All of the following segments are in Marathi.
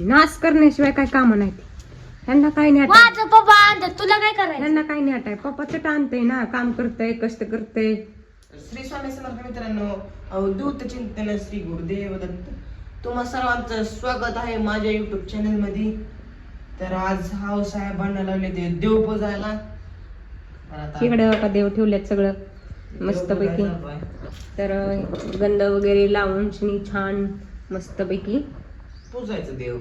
नाच करण्याशिवाय काय काम नाही. ह्यांना काय नाही माझं पप्पा आणतात, तुला काय करायचं? ह्यांना काय नाही आटाय. पप्पा चट आणतंय ना, काम करतय, कष्ट करतय. श्री स्वामी समर्थ मित्रांनो, अवधूत चिंतन श्री गुरुदेव दत्त. तुम्हा सर्वांचं स्वागत आहे माझ्या युट्यूब चॅनल मध्ये. तर आज हाव साहेबांना लावले ते देव पूजायला. इकडे का देव ठेवल्यात सगळं मस्त पैकी. तर गंध वगैरे लावून छान मस्त पैकी पूजायचं देव.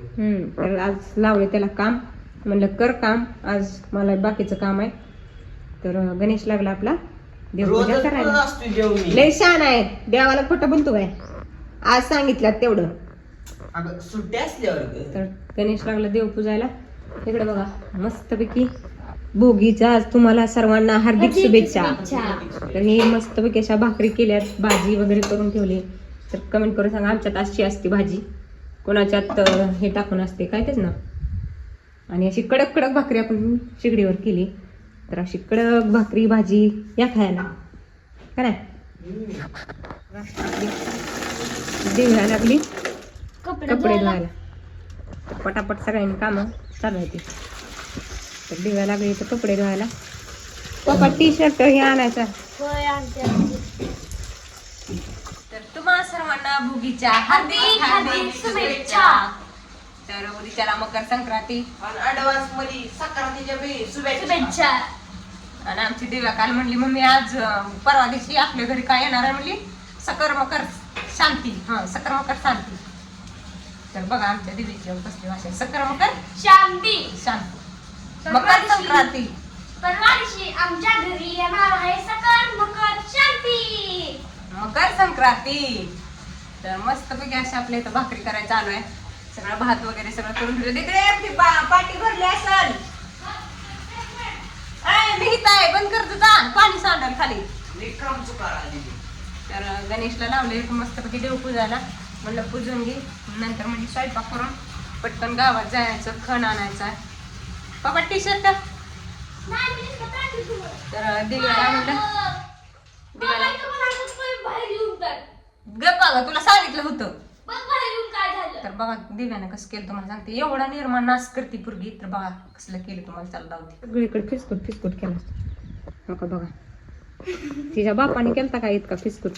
तर आज लावले त्याला काम. म्हणलं कर काम, आज मला बाकीचं काम आहे. तर गणेश लागला आपला देवपूजा करायला. लय छान आहे, देवाला खोटं बोलतो काय. आज सांगितलं तेवढं. सुट्ट्या असल्यावर तर गणेश लागला देव पूजायला. इकडे बघा मस्त पैकी भोगीच्या आज तुम्हाला सर्वांना हार्दिक शुभेच्छा. तर हे मस्त पैकी अशा भाकरी केल्यात, भाजी वगैरे करून ठेवली. तर कमेंट करून सांगा आमच्यात अशी असते भाजी, कोणाच्यात हे टाकून असते काय तेच ना. आणि अशी कडक कडक भाकरी आपण शिगडीवर केली. तर अशी कडक भाकरी भाजी या खायला काय देवाला लागली कपडे धुवायला. पटापट सगळ्यांनी कामं चालू आहे. तर दिव्या लागली तर कपडे धुवायला. पप्पा टी शर्ट हे आणायचा. तर तुम्हा सर्वांना भोगीच्या हार्दिक हार्दिक शुभेच्छा. तर उद्याला मकर संक्रांती ऍडव्हान्स मध्ये संक्रांतीच्या वेळी शुभेच्छा. आणि आमची दिव्या काल म्हणली मम्मी आज परवा दिवशी आपल्या घरी काय येणार आहे म्हणली, सकर मकर शांती. सकर मकर शांती. तर बघा आमच्या दिदीची कसली भाषा, सकर मकर शांती. शांती मकर संक्रांती. परवा दिवशी आमच्या घरी येणार आहे सकर मकर शांती. मकर संक्रांती. तर मस्त पैकी अशी आपल्या इथं भाकरी करायला चालू आहे. सगळं भात वगैरे सगळं करून ठेवलं. तिकडे पाटी भरली असेल. मी हित आहे, बंद कर तुझा, पाणी सांडल खाली. तर गणेशला लावले मस्त पैकी देव पूजायला. म्हणलं पूजून घे, नंतर म्हणजे स्वयंपाक करून पटकन गावात जायचं, खण आणायचा. पप्पा टी शर्ट. तर दिव्याला म्हणलं दिव्याला गप्पा ग तुला सांगितलं होतं. तर बघा दिव्यानं कसं केलं तुम्हाला सांगते. एवढा निर्माण नाश करते पूर्वी. तर बघा कसलं केलं तुम्हाला चालू लावते. सगळीकडे फिसकूट फिसकूट केला बघा. तिच्या बापाने केलता का इतका फिसकूट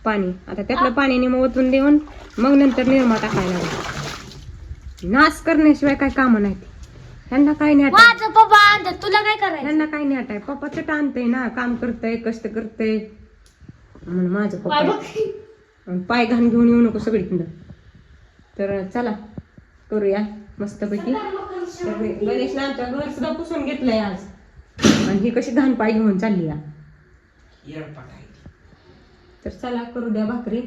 पाणी. आता त्यातलं पाणी निम ओतून देऊन मग नंतर निर्मा टाकायला लागला. नाश करण्याशिवाय काय काम नाही. ह्यांना काय नाही माझं पप्पा आणतात, तुला काय करायचं? ह्यांना काय नाही आटाय. पप्पा चट आणतंय ना, काम करतय, कष्ट करतय म्हणून माझं पप्पा पाय घाण घेऊन येऊ नको सगळीकडं. तर चला करूया मस्तपैकी. गणेशने आमच्या घर सुद्धा पुसून घेतलंय आज. आणि ही कशी घाण पाय घेऊन चालली या. तर चला करू द्या भाकरी.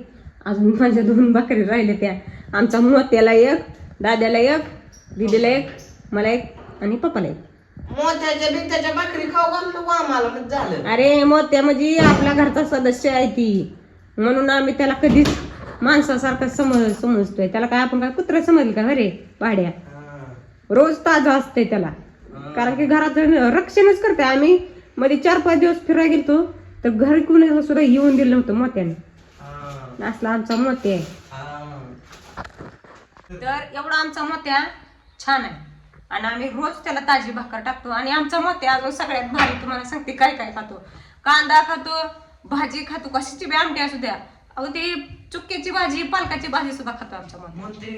अजून माझ्या 2 भाकरी राहिल्या त्या. आमचा मोत्याला एक, दाद्याला एक, दीदीला एक, मला एक आणि पप्पाला एक. मोत्याच्या बित्याच्या भाकरी खाऊ घालू आम्हाला मग झालं. अरे मोत्या म्हणजे आपल्या घरचा सदस्य आहे ती, म्हणून आम्ही त्याला कधीच माणसासारखं समजतोय. त्याला काय आपण काय कुत्रा समजलं का अरे पाड्या. रोज ताजं असतंय त्याला, कारण की घरात रक्षणच करते. आम्ही मध्ये 4-5 दिवस फिरायला गेलतो तर घरी कुणाला सुद्धा येऊन दिलं नव्हतं मोत्याने. असला आमचा मोत्या आहे. तर एवढा आमचा मोत्या छान आहे. आणि आम्ही रोज त्याला ताजी भाकर टाकतो. आणि आमचा मोत्या अजून सगळ्यात भारी तुम्हाला सांगते काय काय खातो. कांदा खातो, भाजी खातो, कशाची बी आमटी असू द्या. अहो ते चुक्क्याची भाजी, पालकाची भाजी सुद्धा खातो आमचा मोत्या.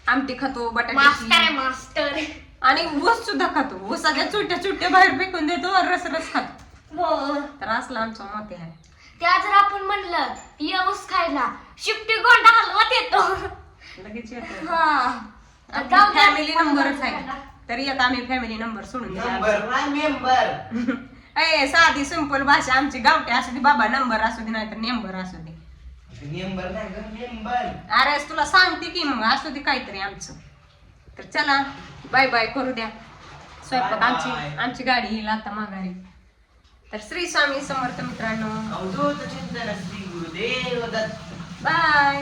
आमटी खातो, बटाट्याची मास्टर. आणि ऊस सुद्धा खातो. ऊसाच्या चुट्ट्या बाहेर फेकून देतो, रस खातो. तर असला आमचा मोत्या आहे. त्या जर आपण म्हणलं ये ऊस खायला, शिफ्टी गोंडा हलवत येतो लगेच येतो. हा. फॅमिली नंबरच आहे. तरी एक आम्ही फॅमिली नंबर सोडून मेंबर. ए साधी सिंपल भाषा आमची गावठी असू दे बाबा. नंबर असू दे नाहीतर नेंबर असू दे. अरे तुला सांगते की मग असू दे काहीतरी आमचं. तर चला बाय बाय करू द्या स्वयंपाक. आमची गाडी येईल आता माघारी. तर श्री स्वामी समर्थ मित्रांनो. अवधूत चिंतन श्री गुरुदेव दत्त. बाय.